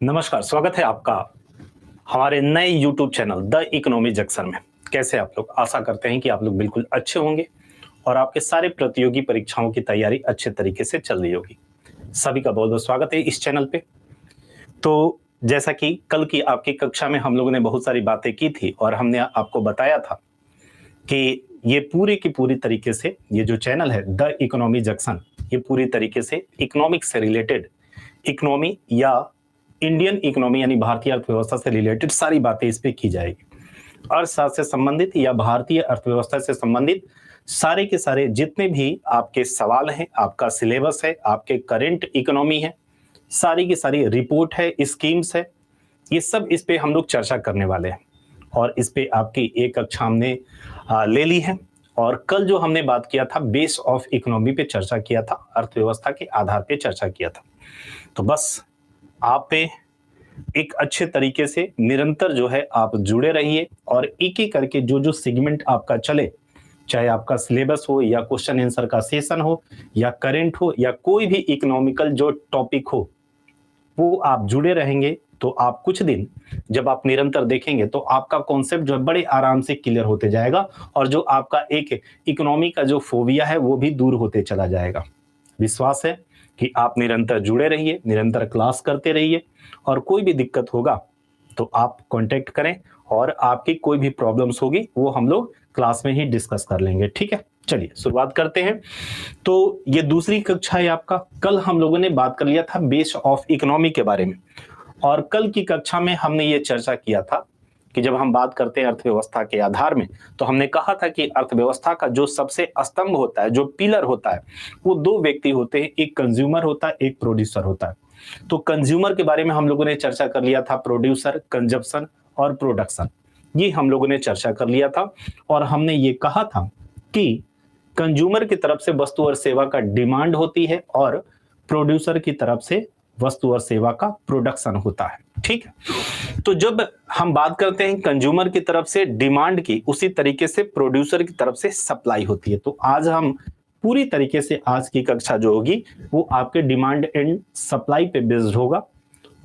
नमस्कार, स्वागत है आपका हमारे नए YouTube channel the economy junction में। कैसे आप लोग? आशा करते हैं कि आप लोग बिल्कुल अच्छे होंगे और आपके सारे प्रतियोगी परीक्षाओं की तैयारी अच्छे तरीके से चल रही होगी। सभी का बहुत बहुत स्वागत है इस चैनल पे। तो जैसा कि कल की आपकी कक्षा में हम लोगों ने बहुत सारी बातें की थी और हमने आपको बताया था कि ये पूरी की पूरी तरीके से ये जो चैनल है द इकोनॉमी जंक्शन, ये पूरी तरीके से इकोनॉमिक्स से रिलेटेड, इकोनॉमी या इंडियन इकोनॉमी यानी भारतीय अर्थव्यवस्था से रिलेटेड सारी बातें इस पे की जाएगी। अर्थशास्त्र से संबंधित या भारतीय अर्थव्यवस्था से संबंधित सारे के सारे जितने भी आपके सवाल हैं, आपका सिलेबस है, आपके करंट इकोनॉमी है, सारी की सारी रिपोर्ट है, स्कीम्स है, ये सब इस पे हम लोग चर्चा करने वाले हैं। और इस पे आपकी एक कक्षा हमने ले ली है और कल जो हमने बात किया था बेस ऑफ इकोनॉमी पे चर्चा किया था, अर्थव्यवस्था के आधार पे चर्चा किया था। तो बस आप पे एक अच्छे तरीके से निरंतर जो है आप जुड़े रहिए और एक एक करके जो जो सेगमेंट आपका चले, चाहे आपका सिलेबस हो या क्वेश्चन आंसर का सेशन हो या करंट हो या कोई भी इकोनॉमिकल जो टॉपिक हो, वो आप जुड़े रहेंगे तो आप कुछ दिन जब आप निरंतर देखेंगे तो आपका कॉन्सेप्ट जो है बड़े आराम से क्लियर होते जाएगा और जो आपका एक इकोनॉमी का जो फोबिया है वो भी दूर होते चला जाएगा। विश्वास है कि आप निरंतर जुड़े रहिए, निरंतर क्लास करते रहिए और कोई भी दिक्कत होगा तो आप कांटेक्ट करें और आपकी कोई भी प्रॉब्लम्स होगी वो हम लोग क्लास में ही डिस्कस कर लेंगे। ठीक है, चलिए शुरुआत करते हैं। तो ये दूसरी कक्षा है आपका। कल हम लोगों ने बात कर लिया था बेस ऑफ इकोनॉमी के बारे में और कल की कक्षा में हमने ये चर्चा किया था कि जब हम बात करते हैं अर्थव्यवस्था के आधार में तो हमने कहा था कि अर्थव्यवस्था का जो सबसे स्तंभ होता है, जो पिलर होता है, वो दो व्यक्ति होते हैं, एक कंज्यूमर होता है, एक प्रोड्यूसर होता है। तो कंज्यूमर के बारे में हम लोगों ने चर्चा कर लिया था, प्रोड्यूसर, कंजप्शन और प्रोडक्शन, ये हम लोगों ने चर्चा कर लिया था और हमने ये कहा था कि कंज्यूमर की तरफ से वस्तु और सेवा का डिमांड होती है और प्रोड्यूसर की तरफ से वस्तु और सेवा का प्रोडक्शन होता है। ठीक है, तो जब हम बात करते हैं कंज्यूमर की तरफ से डिमांड की, उसी तरीके से प्रोड्यूसर की तरफ से सप्लाई होती है। तो आज हम पूरी तरीके से आज की कक्षा जो होगी वो आपके डिमांड एंड सप्लाई पे बेस्ड होगा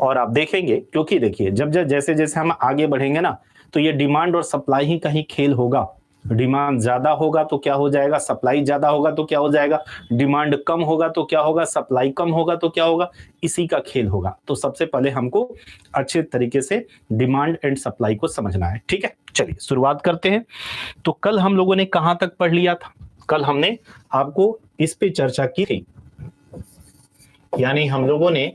और आप देखेंगे, क्योंकि देखिए जब जैसे जैसे हम आगे बढ़ेंगे ना तो ये डिमांड और सप्लाई ही कहीं खेल होगा। डिमांड ज्यादा होगा तो क्या हो जाएगा, सप्लाई ज्यादा होगा तो क्या हो जाएगा, डिमांड कम होगा तो क्या होगा, सप्लाई कम होगा तो क्या होगा, इसी का खेल होगा। तो सबसे पहले हमको अच्छे तरीके से डिमांड एंड सप्लाई को समझना है। ठीक है, चलिए शुरुआत करते हैं। तो कल हम लोगों ने कहां तक पढ़ लिया था? कल हमने आपको इस पे चर्चा की थी, यानी हम लोगों ने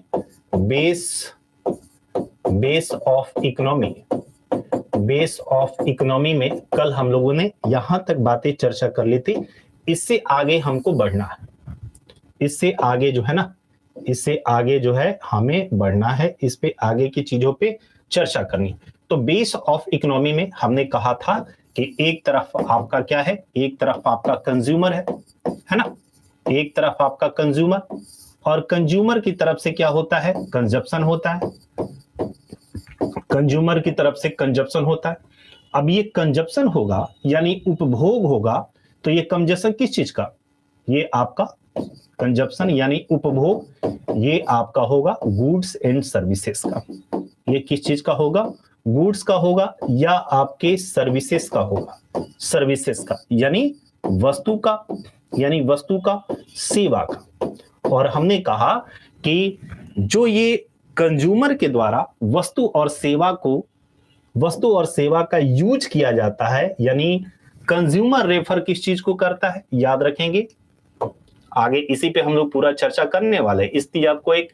बेस ऑफ इकोनॉमी में कल हम लोगों ने यहां तक बातें चर्चा कर ली थी। इससे आगे हमको बढ़ना है, इससे आगे जो है ना, इससे आगे जो है हमें बढ़ना है, इस पे आगे की चीजों पे चर्चा करनी है। तो बेस ऑफ इकोनॉमी में हमने कहा था कि एक तरफ आपका क्या है, एक तरफ आपका कंज्यूमर है ना, एक तरफ आपका कंज्यूमर और कंज्यूमर की तरफ से क्या होता है, कंजप्शन होता है, कंज्यूमर की तरफ से कंजप्शन होता है। अब ये कंजप्शन होगा यानी उपभोग होगा, तो ये कंजप्शन किस चीज का, ये आपका कंजप्शन यानी उपभोग, ये आपका होगा गुड्स एंड सर्विसेज का। ये किस चीज का होगा, गुड्स का होगा या आपके सर्विसेज का होगा, सर्विसेज का यानी वस्तु का, यानी वस्तु का, सेवा का। और हमने कहा कि जो ये कंज्यूमर के द्वारा वस्तु और सेवा का यूज किया जाता है, यानी कंज्यूमर रेफर किस चीज को करता है, याद रखेंगे आगे इसी पे हम लोग पूरा चर्चा करने वाले हैं। इसलिए आपको एक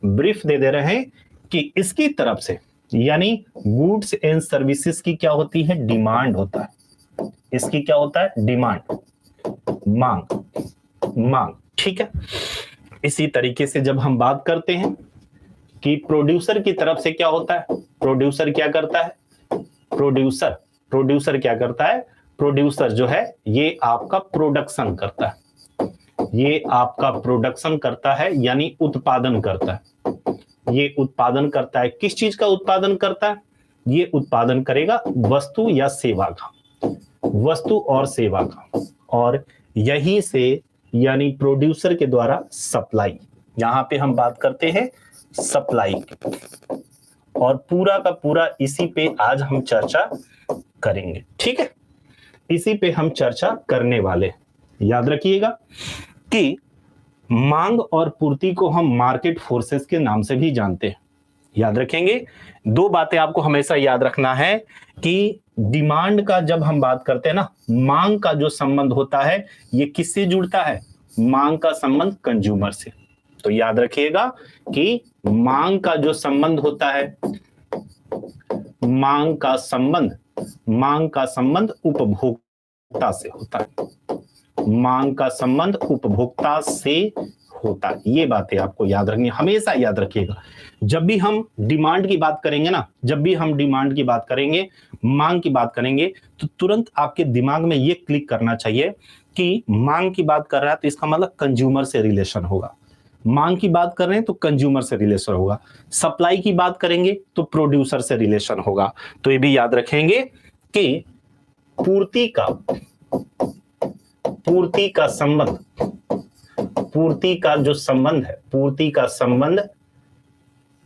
ब्रीफ दे रहे हैं कि इसकी तरफ से यानी गुड्स एंड सर्विसेज की क्या होती है, डिमांड होता है। इसकी क्या होता है, डिमांड, मांग। ठीक है, इसी तरीके से जब हम बात करते हैं कि प्रोड्यूसर की तरफ से क्या होता है, प्रोड्यूसर क्या करता है, प्रोड्यूसर क्या करता है, प्रोड्यूसर जो है ये आपका प्रोडक्शन करता है, ये आपका प्रोडक्शन करता है यानी उत्पादन करता है। ये उत्पादन करता है, किस चीज का उत्पादन करता है, ये उत्पादन करेगा वस्तु या सेवा का, वस्तु और सेवा का। और यहीं से यानी प्रोड्यूसर के द्वारा सप्लाई, यहां पे हम बात करते हैं सप्लाई, और पूरा का पूरा इसी पे आज हम चर्चा करेंगे, ठीक है। इसी पे हम चर्चा करने वाले। याद रखिएगा कि मांग और पूर्ति को हम मार्केट फोर्सेस के नाम से भी जानते हैं। याद रखेंगे, दो बातें आपको हमेशा याद रखना है कि डिमांड का जब हम बात करते हैं ना, मांग का जो संबंध होता है ये किससे जुड़ता है? मांग का संबंध कंज्यूमर से। तो याद रखिएगा कि मांग का जो संबंध होता है, मांग का संबंध उपभोक्ता से होता है। मांग का संबंध उपभोक्ता से होता है। ये बातें आपको याद रखनी, हमेशा याद रखिएगा। जब भी हम डिमांड की बात करेंगे ना, जब भी हम डिमांड की बात करेंगे, मांग की बात करेंगे, तो तुरंत आपके दिमाग में ये क्लिक करना चाहिए कि मांग की बात कर रहा है तो इसका मतलब कंज्यूमर से रिलेशन होगा। मांग की बात कर रहे हैं तो कंज्यूमर से रिलेशन होगा। सप्लाई की बात करेंगे तो प्रोड्यूसर से रिलेशन होगा। तो ये भी याद रखेंगे कि पूर्ति का संबंध, पूर्ति का जो संबंध है, पूर्ति का संबंध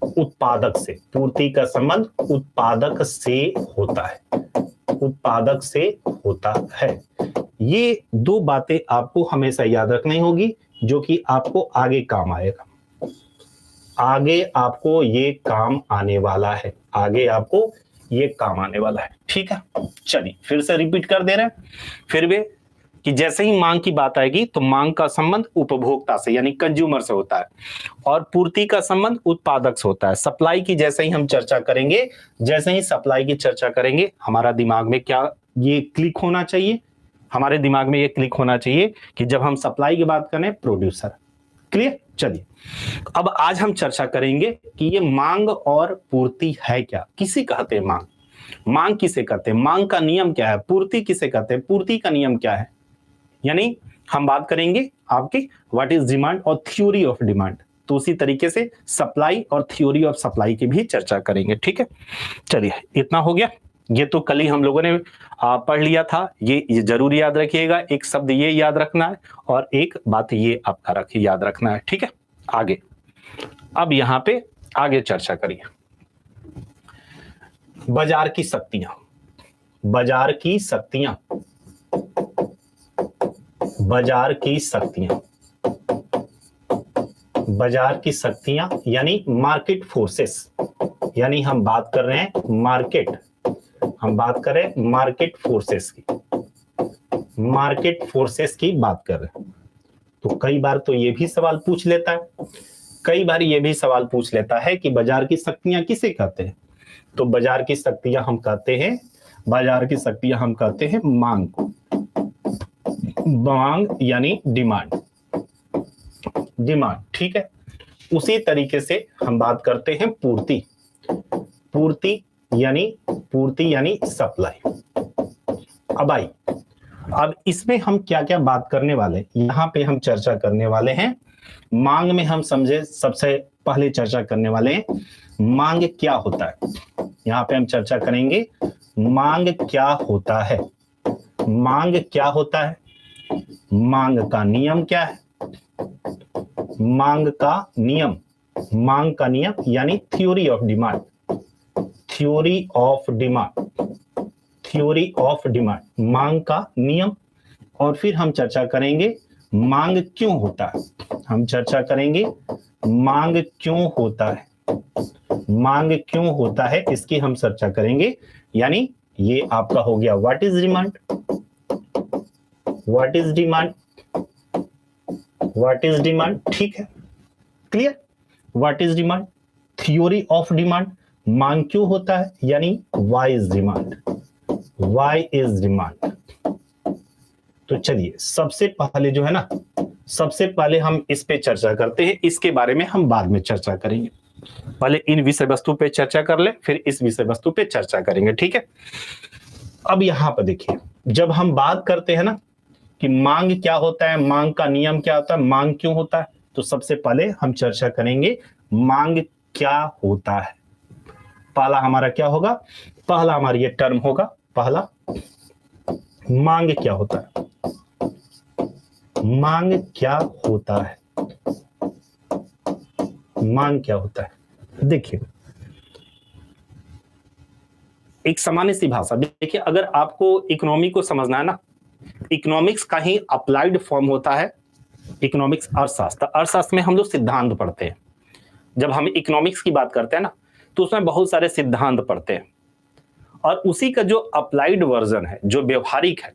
उत्पादक से, पूर्ति का संबंध उत्पादक से होता है, उत्पादक से होता है। ये दो बातें आपको हमेशा याद रखनी होगी, जो कि आपको आगे काम आएगा। आगे आपको ये काम आने वाला है, आगे आपको ये काम आने वाला है, ठीक है। चलिए फिर से रिपीट कर दे रहे हैं फिर भी कि जैसे ही मांग की बात आएगी तो मांग का संबंध उपभोक्ता से यानी कंज्यूमर से होता है और पूर्ति का संबंध उत्पादक से होता है। सप्लाई की जैसे ही हम चर्चा करेंगे, जैसे ही सप्लाई की चर्चा करेंगे, हमारा दिमाग में क्या ये क्लिक होना चाहिए, हमारे दिमाग में ये क्लिक होना चाहिए कि जब हम सप्लाई की बात करें प्रोड्यूसर। क्लियर? चलिए अब आज हम चर्चा करेंगे कि ये मांग और पूर्ति है क्या, किसे कहते हैं मांग, मांग किसे कहते हैं, मांग का नियम क्या है, पूर्ति किसे कहते हैं, पूर्ति का नियम क्या है। यानी हम बात करेंगे आपकी व्हाट इज डिमांड और थ्योरी ऑफ डिमांड। तो उसी तरीके से सप्लाई और थ्योरी ऑफ सप्लाई की भी चर्चा करेंगे, ठीक है। चलिए इतना हो गया। ये तो कल ही हम लोगों ने पढ़ लिया था, ये जरूर याद रखिएगा। एक शब्द ये याद रखना है और एक बात ये आपका याद रखना है, ठीक है। आगे अब यहां पे आगे चर्चा करिए। बाजार की शक्तियां, बाजार की शक्तियां, बाजार की शक्तियां, बाजार की शक्तियां यानी मार्केट फोर्सेस। यानी हम बात कर रहे हैं मार्केट, हम बात कर रहे हैं मार्केट फोर्सेस की, मार्केट फोर्सेस की बात कर रहे हैं। तो कई बार तो ये भी सवाल पूछ लेता है, कई बार ये भी सवाल पूछ लेता है कि बाजार की शक्तियां किसे कहते हैं। तो बाजार की शक्तियां हम कहते हैं, बाजार की शक्तियां हम कहते हैं मांग को, मांग यानी डिमांड, डिमांड, ठीक है। उसी तरीके से हम बात करते हैं पूर्ति, पूर्ति यानी सप्लाई। अब इसमें हम क्या क्या बात करने वाले, यहां पे हम चर्चा करने वाले हैं मांग में। हम समझे सबसे पहले चर्चा करने वाले हैं मांग क्या होता है। यहां पे हम चर्चा करेंगे मांग क्या होता है, मांग क्या होता है, मांग का नियम क्या है, मांग का नियम, मांग का नियम यानी theory of demand, theory of demand, theory of demand, मांग का नियम। और फिर हम चर्चा करेंगे मांग क्यों होता है, हम चर्चा करेंगे मांग क्यों होता है, मांग क्यों होता है इसकी हम चर्चा करेंगे। यानी ये आपका हो गया what is demand, what is demand, what is demand, ठीक है, clear. What is demand, theory of demand, मांग क्यों होता है यानी why is demand, why is demand. तो चलिए सबसे पहले जो है ना, सबसे पहले हम इस पे चर्चा करते हैं, इसके बारे में हम बाद में चर्चा करेंगे। पहले इन विषय वस्तु पे चर्चा कर ले, फिर इस विषय वस्तु पे चर्चा करेंगे, ठीक है। अब यहां पर देखिए, जब हम बात करते हैं ना कि मांग क्या होता है, मांग का नियम क्या होता है, मांग क्यों होता है, तो सबसे पहले हम चर्चा करेंगे मांग क्या होता है। पहला हमारा क्या होगा, पहला हमारा ये टर्म होगा, पहला मांग क्या होता है, मांग क्या होता है, मांग क्या होता है। देखिए एक सामान्य सी भाषा। देखिए, अगर आपको इकोनॉमी को समझना है ना, इकोनॉमिक्स का ही अप्लाइड फॉर्म होता है इकोनॉमिक्स अर्थशास्त्र। अर्थशास्त्र में हम लोग सिद्धांत पढ़ते हैं। जब हम इकोनॉमिक्स की बात करते हैं ना, तो उसमें बहुत सारे सिद्धांत पढ़ते हैं, और उसी का जो अप्लाइड वर्जन है, जो व्यवहारिक है,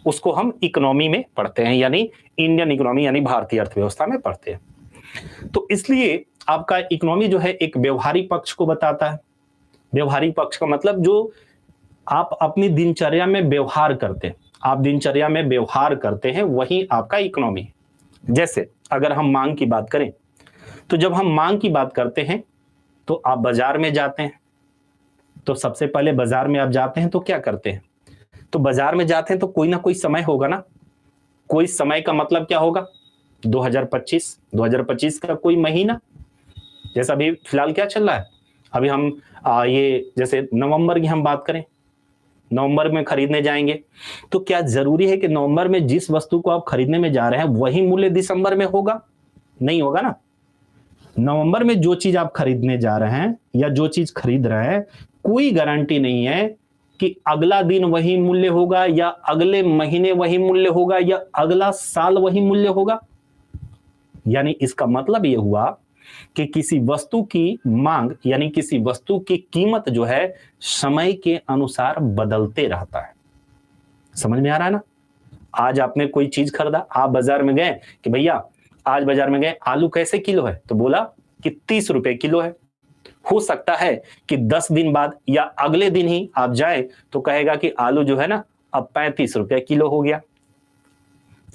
उसको हम इकोनॉमी में पढ़ते हैं, यानी इंडियन इकोनॉमी यानी भारतीय अर्थव्यवस्था में पढ़ते हैं। तो इसलिए आपका इकोनॉमी जो है एक व्यवहारिक पक्ष को बताता है। व्यवहारिक पक्ष का मतलब जो आप अपनी दिनचर्या में व्यवहार करते हैं, आप दिनचर्या में व्यवहार करते हैं, वही आपका इकोनॉमी है। जैसे अगर हम मांग की बात करें, तो जब हम मांग की बात करते हैं तो आप बाजार में जाते हैं, तो सबसे पहले बाजार में आप जाते हैं तो क्या करते हैं? तो बाजार में जाते हैं तो कोई ना कोई समय होगा ना। कोई समय का मतलब क्या होगा? 2025 का कोई महीना। जैसा अभी फिलहाल क्या चल रहा है, अभी हम ये जैसे नवंबर की हम बात करें, नवंबर में खरीदने जाएंगे, तो क्या जरूरी है कि नवंबर में जिस वस्तु को आप खरीदने में जा रहे हैं वही मूल्य दिसंबर में होगा? नहीं होगा ना। नवंबर में जो चीज आप खरीदने जा रहे हैं या जो चीज खरीद रहे हैं, कोई गारंटी नहीं है कि अगला दिन वही मूल्य होगा, या अगले महीने वही मूल्य होगा, या अगला साल वही मूल्य होगा। यानी इसका मतलब यह हुआ कि किसी वस्तु की मांग यानी किसी वस्तु की कीमत जो है समय के अनुसार बदलते रहता है। समझ में आ रहा है ना? आज आपने कोई चीज खरीदा, आप बाजार में गए कि भैया आज बाजार में गए, आलू कैसे किलो है? तो बोला कि 30 रुपए किलो है। हो सकता है कि 10 दिन बाद या अगले दिन ही आप जाए तो कहेगा कि आलू जो है ना अब 35 रुपए किलो हो गया।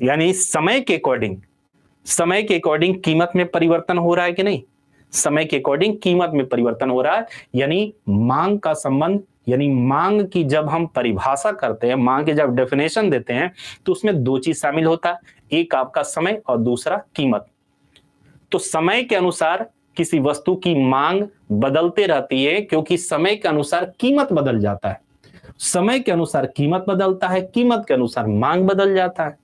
यानी समय के अकॉर्डिंग कीमत में परिवर्तन हो रहा है कि नहीं? समय के अकॉर्डिंग कीमत में परिवर्तन हो रहा है। यानी मांग का संबंध, यानी मांग की जब हम परिभाषा करते हैं, मांग की जब डेफिनेशन देते हैं, तो उसमें दो चीज शामिल होता है, एक आपका समय और दूसरा कीमत। तो समय के अनुसार किसी वस्तु की मांग बदलते रहती है, क्योंकि समय के अनुसार कीमत बदल जाता है। समय के अनुसार कीमत बदलता है, कीमत के अनुसार मांग बदल जाता है।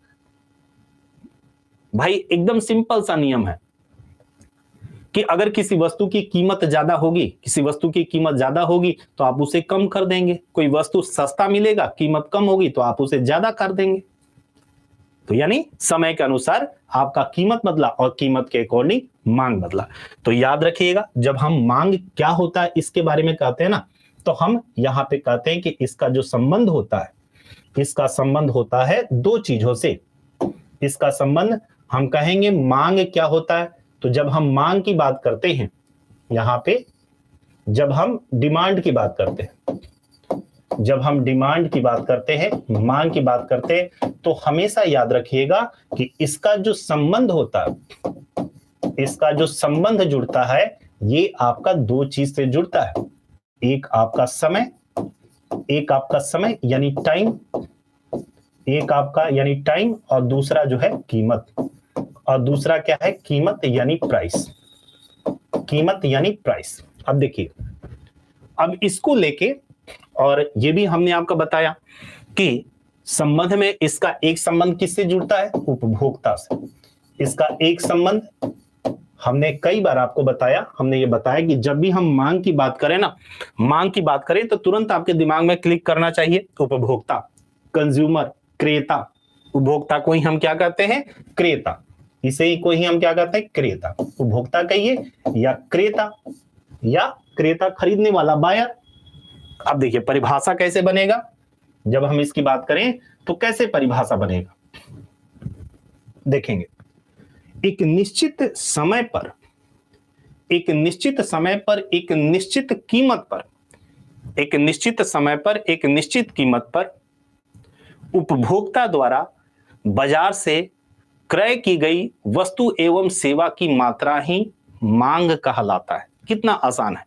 भाई एकदम सिंपल सा नियम है कि अगर किसी वस्तु की कीमत ज्यादा होगी, तो आप उसे कम कर देंगे। कोई वस्तु सस्ता मिलेगा, कीमत कम होगी, तो आप उसे ज्यादा कर देंगे। तो यानी समय के अनुसार आपका कीमत बदला और कीमत के अकॉर्डिंग मांग बदला। तो याद रखिएगा, जब हम मांग क्या होता है इसके बारे में कहते हैं ना, तो हम यहां पे कहते हैं कि इसका जो संबंध होता है, इसका संबंध होता है दो चीजों से। इसका संबंध हम कहेंगे मांग क्या होता है, तो जब हम मांग की बात करते हैं, यहां पे जब हम डिमांड की बात करते हैं, मांग की बात करते हैं, तो हमेशा याद रखिएगा कि इसका जो संबंध होता है, इसका जो संबंध जुड़ता है, ये आपका दो चीज से जुड़ता है। एक आपका समय यानी टाइम, और दूसरा जो है कीमत। और दूसरा क्या है? कीमत यानी प्राइस। अब देखिए, अब इसको लेके, और ये भी हमने आपको बताया कि संबंध में इसका एक संबंध किससे जुड़ता है? उपभोक्ता से। इसका एक संबंध हमने कई बार आपको बताया, हमने ये बताया कि जब भी हम मांग की बात करें तो तुरंत आपके दिमाग में क्लिक करना चाहिए उपभोक्ता, कंज्यूमर, क्रेता। उपभोक्ता को ही हम क्या कहते हैं? क्रेता। इसे ही कोई हम क्या कहते हैं? क्रेता। उपभोक्ता कहिए या क्रेता खरीदने वाला, बायर। अब देखिए परिभाषा कैसे बनेगा, जब हम इसकी बात करें तो कैसे परिभाषा बनेगा देखेंगे। एक निश्चित समय पर एक निश्चित कीमत पर उपभोक्ता द्वारा बाजार से क्रय की गई वस्तु एवं सेवा की मात्रा ही मांग कहलाता है। कितना आसान है,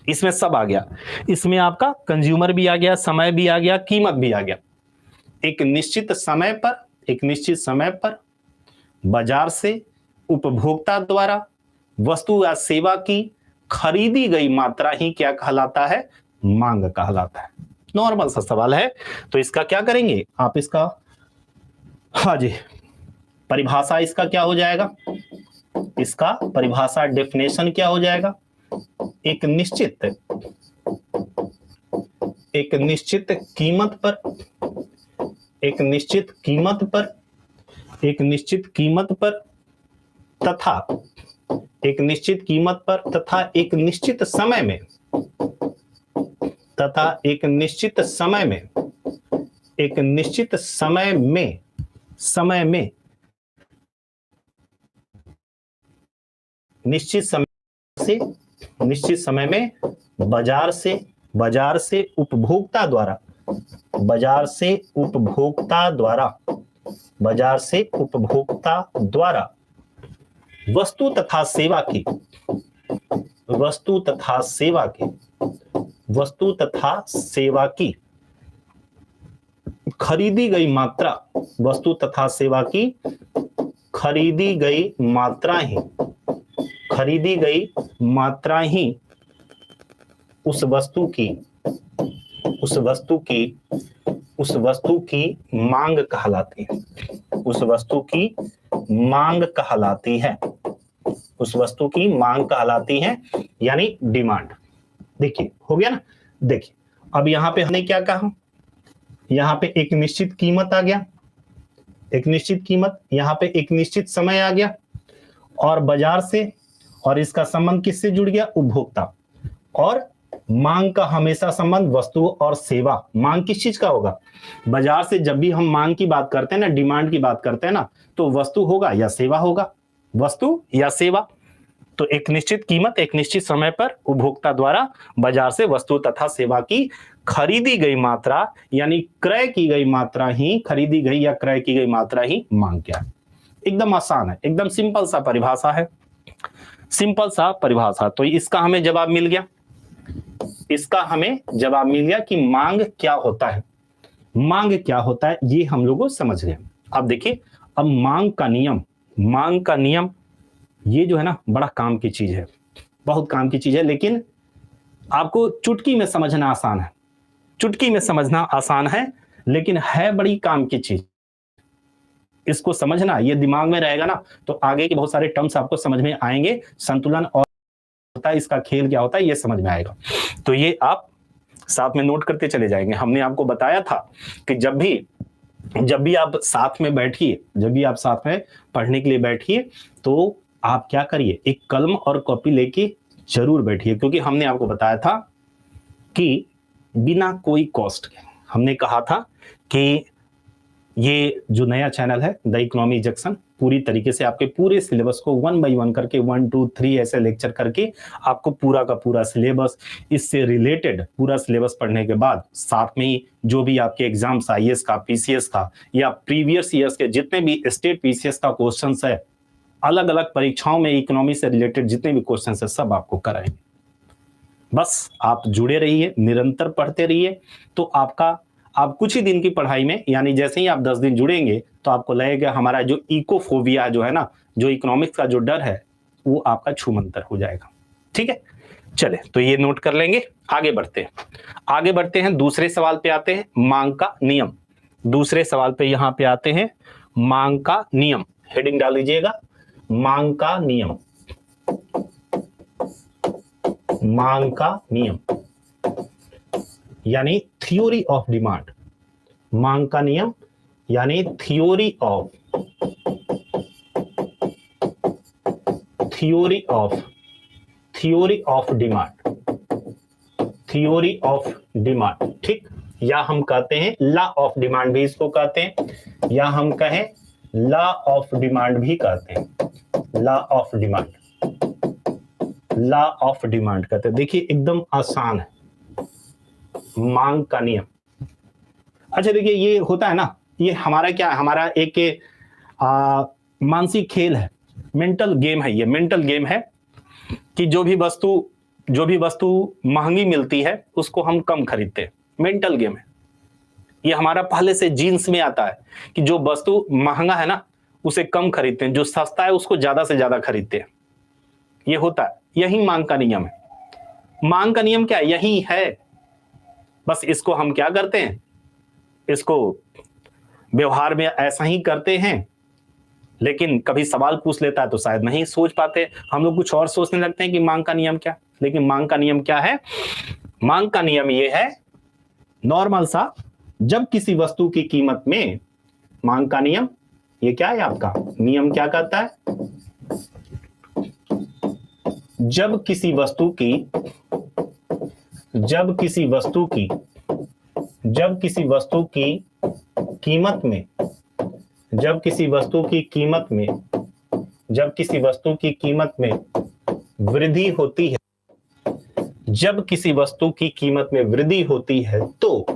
इसमें सब आ गया। इसमें आपका कंज्यूमर भी आ गया, समय भी आ गया, कीमत भी आ गया। एक निश्चित समय पर बाजार से उपभोक्ता द्वारा वस्तु या सेवा की खरीदी गई मात्रा ही क्या कहलाता है? मांग कहलाता है। नॉर्मल सा सवाल है, तो इसका क्या करेंगे आप? इसका हाँ जी, परिभाषा इसका क्या हो जाएगा? इसका परिभाषा डेफिनेशन क्या हो जाएगा? एक एक निश्चित कीमत पर, एक निश्चित कीमत पर, एक निश्चित कीमत पर तथा एक निश्चित कीमत पर तथा एक निश्चित समय में, तथा एक निश्चित समय में, एक निश्चित समय में, समय में, निश्चित समय से, निश्चित समय में बाजार से उपभोक्ता द्वारा, बाजार से उपभोक्ता द्वारा, बाजार से उपभोक्ता द्वारा वस्तु तथा सेवा की, वस्तु तथा सेवा की, वस्तु तथा सेवा की खरीदी गई मात्रा, वस्तु तथा सेवा की खरीदी गई मात्रा ही, खरीदी गई मात्रा ही उस वस्तु की, उस वस्तु की, उस वस्तु की मांग कहलाती है, उस वस्तु की मांग कहलाती है, उस वस्तु की मांग कहलाती है, यानी डिमांड। देखिए हो गया ना। देखिए अब यहां पे हमने क्या कहा, यहां पे एक निश्चित कीमत आ गया, एक निश्चित कीमत, यहां पे एक निश्चित समय आ गया, और बाजार से, और इसका संबंध किससे जुड़ गया, उपभोक्ता, और मांग का हमेशा संबंध वस्तु और सेवा। मांग किस चीज का होगा, बाजार से जब भी हम मांग की बात करते हैं ना, डिमांड की बात करते हैं ना, तो वस्तु होगा या सेवा होगा, वस्तु या सेवा। तो एक निश्चित कीमत एक निश्चित समय पर उपभोक्ता द्वारा बाजार से वस्तु तथा सेवा की खरीदी गई मात्रा, यानी क्रय की गई मात्रा ही, खरीदी गई या क्रय की गई मात्रा ही मांग क्या है। एकदम आसान है, एकदम सिंपल सा परिभाषा है, सिंपल सा परिभाषा। तो इसका हमें जवाब मिल गया, इसका हमें जवाब मिल गया कि मांग क्या होता है, मांग क्या होता है, ये हम लोगों समझ गए। अब देखिए, अब मांग का नियम, मांग का नियम ये जो है ना बड़ा काम की चीज है, बहुत काम की चीज है, लेकिन आपको चुटकी में समझना आसान है, चुटकी में समझना आसान है, लेकिन है बड़ी काम की चीज। इसको समझना, ये दिमाग में रहेगा ना, तो आगे के बहुत सारे टर्म्स आपको समझ में आएंगे, संतुलन और होता है, इसका खेल क्या होता है ये समझ में आएगा। तो ये आप साथ में नोट करते चले जाएंगे। हमने आपको बताया था कि जब भी आप साथ में बैठिए, जब भी आप साथ में पढ़ने के लिए बैठिए, तो आप क्या करिए, एक कलम और कॉपी लेके जरूर बैठिए, क्योंकि हमने आपको बताया था कि बिना कोई कॉस्ट के, हमने कहा था कि ये जो नया चैनल है द इकोनॉमी जंक्शन, पूरी तरीके से आपके पूरे सिलेबस को 1 बाय 1 करके 1 2 3 ऐसे लेक्चर करके आपको पूरा का पूरा सिलेबस, इससे रिलेटेड पूरा सिलेबस पढ़ने के बाद साथ में ही जो भी आपके एग्जाम्स आईएएस का, पीसीएस का, या प्रीवियस ईयर्स के जितने भी स्टेट पीसीएस का क्वेश्चंस है, अलग अलग परीक्षाओं में इकोनॉमी से रिलेटेड जितने भी क्वेश्चंस है, सब आपको कराएंगे। बस आप जुड़े रहिए, निरंतर पढ़ते रहिए, तो आप कुछ ही दिन की पढ़ाई में, यानी जैसे ही आप 10 दिन जुड़ेंगे तो आपको लगेगा हमारा जो इकोफोबिया जो है ना, जो इकोनॉमिक्स का जो डर है, वो आपका छूमंतर हो जाएगा। ठीक है, चले तो ये नोट कर लेंगे। आगे बढ़ते हैं, दूसरे सवाल पे आते हैं, मांग का नियम। दूसरे सवाल पे यहां पे आते हैं, मांग का नियम, हेडिंग डाल लीजिएगा, मांग का नियम, मांग का नियम यानी थ्योरी ऑफ डिमांड। मांग का नियम यानी theory of demand, theory of demand. ठीक, या हम कहते हैं लॉ ऑफ डिमांड भी इसको कहते हैं, या हम कहें लॉ ऑफ डिमांड भी कहते हैं, law of demand, law of demand कहते हैं। देखिए एकदम आसान है, मांग का नियम। अच्छा देखिए, ये होता है ना, ये हमारा क्या है, हमारा एक मानसिक खेल है, मेंटल गेम है, ये मेंटल गेम है कि जो भी वस्तु महंगी मिलती है उसको हम कम खरीदते हैं, मेंटल गेम है। ये हमारा पहले से जीन्स में आता है कि जो वस्तु महंगा है ना उसे कम खरीदते हैं, जो सस्ता है उसको ज्यादा से ज्यादा खरीदते हैं। ये होता है, यही मांग का नियम है। मांग का नियम क्या है, यही है। बस इसको हम क्या करते हैं, इसको व्यवहार में ऐसा ही करते हैं, लेकिन कभी सवाल पूछ लेता है तो शायद नहीं सोच पाते, हम लोग कुछ और सोचने लगते हैं कि मांग का नियम क्या। लेकिन मांग का नियम क्या है, मांग का नियम ये है नॉर्मल सा, जब किसी वस्तु की कीमत में, मांग का नियम, ये क्या है आपका नियम, क्या कहता है, जब किसी वस्तु की कीमत में, जब किसी वस्तु की कीमत में वृद्धि होती है, जब किसी वस्तु की कीमत में वृद्धि होती है तो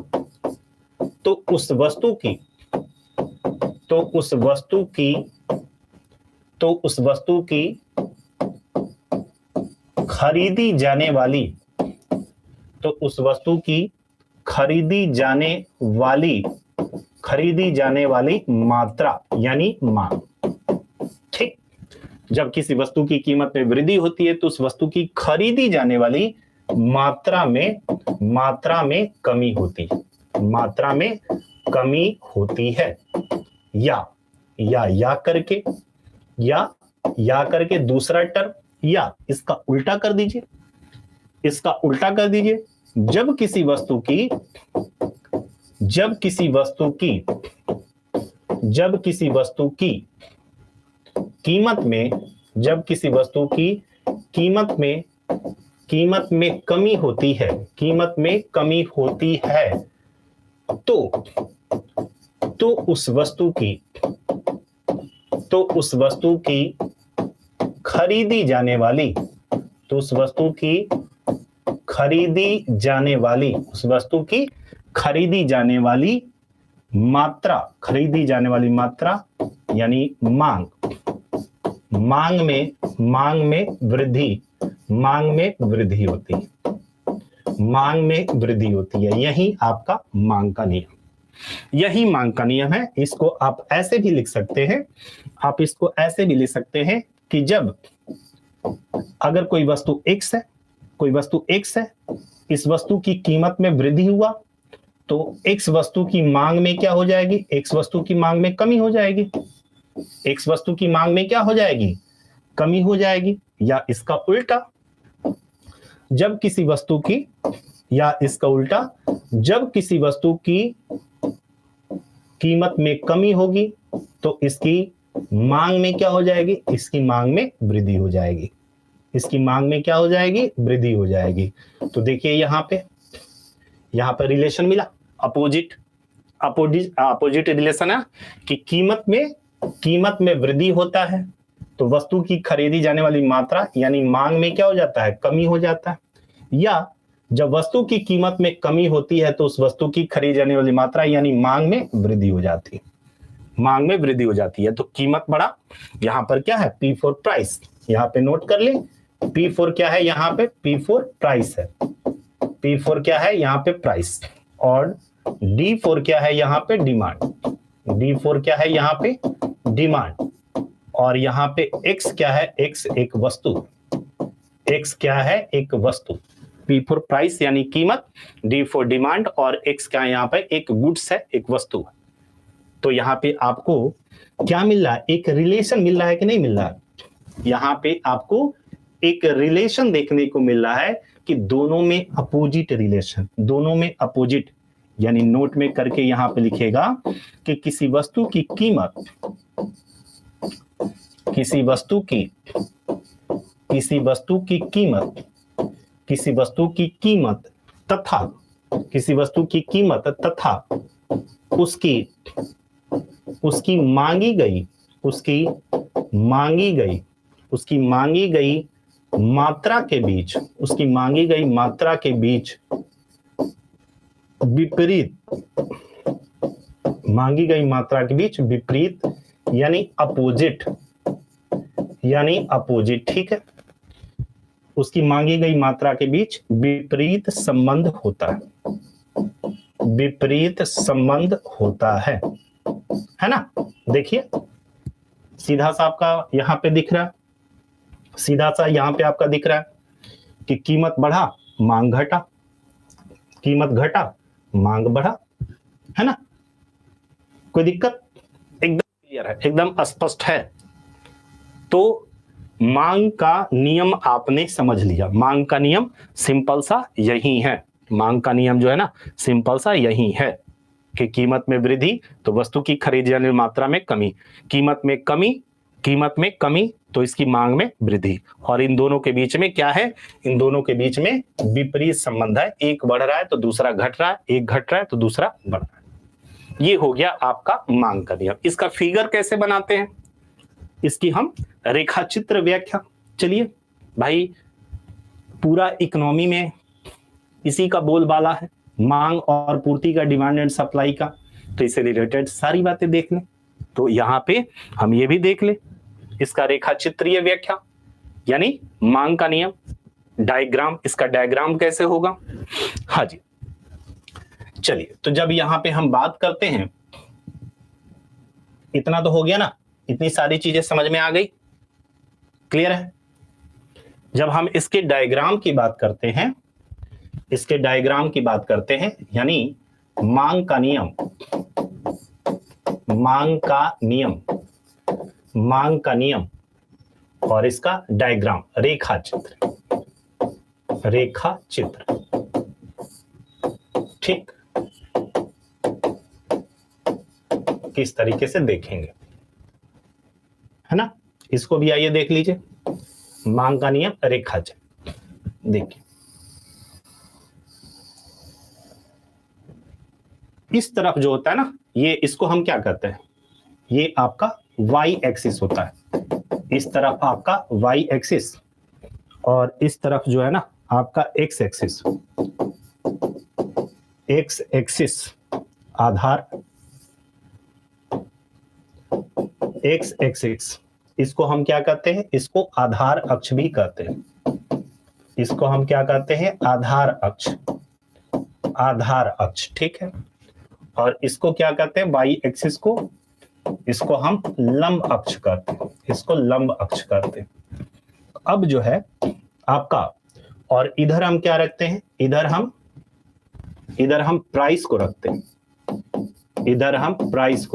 उस वस्तु की खरीदी जाने वाली मात्रा यानी मांग। ठीक, जब किसी वस्तु की कीमत में वृद्धि होती है तो उस वस्तु की खरीदी जाने वाली मात्रा में कमी होती है। या करके दूसरा टर्म, या इसका उल्टा कर दीजिए, जब किसी वस्तु की कीमत में कमी होती है, तो उस वस्तु की खरीदी जाने वाली मात्रा यानी मांग में वृद्धि होती है। यही आपका मांग का नियम है। इसको आप ऐसे भी लिख सकते हैं, कि जब अगर कोई वस्तु X है, इस वस्तु की कीमत में वृद्धि हुआ तो X वस्तु की मांग में क्या हो जाएगी, X वस्तु की मांग में कमी हो जाएगी, X वस्तु की मांग में क्या हो जाएगी, कमी हो जाएगी। या इसका उल्टा, जब किसी वस्तु की कीमत में कमी होगी तो इसकी मांग में क्या हो जाएगी, इसकी मांग में वृद्धि हो जाएगी। तो देखिए यहाँ पे रिलेशन मिला, अपोजिट रिलेशन है कि कीमत में वृद्धि होता है तो वस्तु की खरीदी जाने वाली मात्रा यानी मांग में क्या हो जाता है, कमी हो जाता है। या जब वस्तु की कीमत में कमी होती है तो उस वस्तु की खरीदी जाने वाली मात्रा यानी मांग में वृद्धि हो जाती है। तो कीमत बढ़ा, यहाँ पर क्या है, P फॉर प्राइस, यहाँ पे नोट कर ले, P फॉर क्या है, यहाँ पे P फॉर प्राइस है, P फॉर क्या है यहाँ पे प्राइस, और D फॉर क्या है यहाँ पे डिमांड, और यहाँ पे X क्या है, X एक वस्तु, P फॉर प्राइस यानी कीमत, D फॉर डिमांड, और X क्या है यहाँ पे, एक गुड्स है, एक वस्तु। तो यहाँ पे आपको क्या मिल रहा है, एक रिलेशन मिल रहा है कि नहीं मिल रहा है, यहाँ पे आपको एक रिलेशन देखने को मिल रहा है कि दोनों में अपोजिट रिलेशन, यानी नोट में करके यहाँ पे लिखेगा कि किसी वस्तु की कीमत तथा उसकी मांगी गई मात्रा के बीच विपरीत यानी अपोजिट, ठीक है। उसकी मांगी गई मात्रा के बीच विपरीत संबंध होता है ना। देखिए सीधा सा आपका यहाँ पे दिख रहा है, कि कीमत बढ़ा मांग घटा, मांग बढ़ा, है ना। कोई दिक्कत, एकदम क्लियर है, एकदम स्पष्ट है। तो मांग का नियम आपने समझ लिया, मांग का नियम सिंपल सा यही है, मांग का नियम जो है ना सिंपल सा यही है कि कीमत में वृद्धि तो वस्तु की खरीदी जाने मात्रा में कमी, कीमत में कमी तो इसकी मांग में वृद्धि, और इन दोनों के बीच में क्या है, इन दोनों के बीच में विपरीत संबंध है, एक बढ़ रहा है तो दूसरा घट रहा है, एक घट रहा है तो दूसरा बढ़ रहा है। ये हो गया आपका मांग का नियम। इसका फिगर कैसे बनाते हैं, इसकी हम रेखा चित्र व्याख्या, चलिए भाई पूरा इकोनॉमी में इसी का बोलबाला है, मांग और पूर्ति का, डिमांड एंड सप्लाई का, तो इससे रिलेटेड सारी बातें देख लें। तो यहां पे हम ये भी देख लें इसका रेखा चित्रीय व्याख्या, यानी मांग का नियम, डायग्राम, इसका डायग्राम कैसे होगा। हाँ जी, चलिए तो जब यहां पे हम बात करते हैं, इतना तो हो गया ना, इतनी सारी चीजें समझ में आ गई, क्लियर है। जब हम इसके डायग्राम की बात करते हैं, इसके डायग्राम की बात करते हैं, यानी मांग का नियम, मांग का नियम, मांग का नियम और इसका डायग्राम, रेखा चित्र, रेखा चित्र, ठीक, किस तरीके से देखेंगे, है ना। इसको भी आइए देख लीजिए, मांग का नियम, रेखा चित्र। देखिए इस तरफ जो होता है ना, ये इसको हम क्या कहते हैं, ये आपका y एक्सिस होता है, इस तरफ आपका y एक्सिस, और इस तरफ जो है ना आपका x एक्सिस, x एक्सिस आधार, x एक्सिस, इसको हम क्या कहते हैं, इसको आधार अक्ष भी कहते हैं, इसको हम क्या कहते हैं, आधार अक्ष, आधार अक्ष, ठीक है। और इसको क्या कहते हैं, y एक्सिस को, इसको हम लंब अक्ष कहते हैं, इसको लंब अक्ष कहते हैं। अब जो है आपका, और इधर हम क्या रखते हैं, इधर हम प्राइस को रखते हैं, इधर हम प्राइस